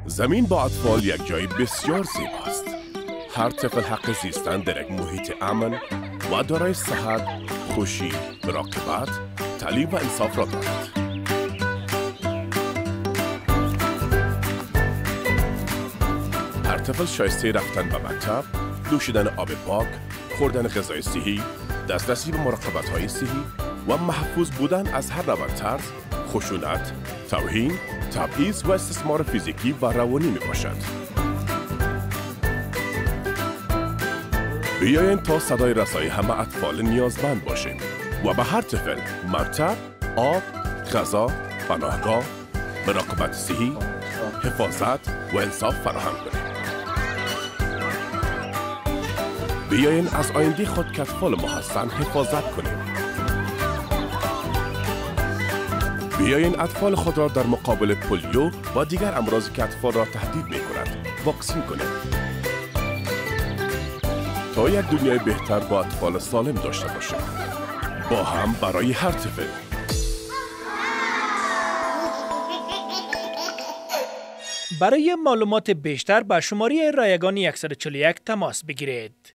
زمین با اطفال یک جای بسیار زیباست. هر طفل حق زیستن در یک محیط امن و دارای صحت، خوشی، مراقبت، تعلیم و انصاف را دارد. هر طفل شایسته رفتن به مکتب، نوشیدن آب پاک، خوردن غذای صحی، دسترسی به مراقبت‌های صحی و محفوظ بودن از هر نوع ترس، خشونت، توهین، تبعیض و استثمار فیزیکی و روانی می باشد. بیایید تا صدای رسای همه اطفال نیازمند باشیم و به هر طفل مکتب، آب، غذا، پناهگاه، مراقبت صحی، حفاظت و انصاف فراهم کنیم. بیایید از آینده خود که اطفال ما هستند حفاظت کنیم. بیایید اطفال خود را در مقابل پولیو و دیگر امراضی که اطفال را تهدید می کند واکسین کنیم تا یک دنیای بهتر با اطفال سالم داشته باشیم. با هم برای هر طفل. برای معلومات بیشتر با شماره رایگان 141 تماس بگیرید.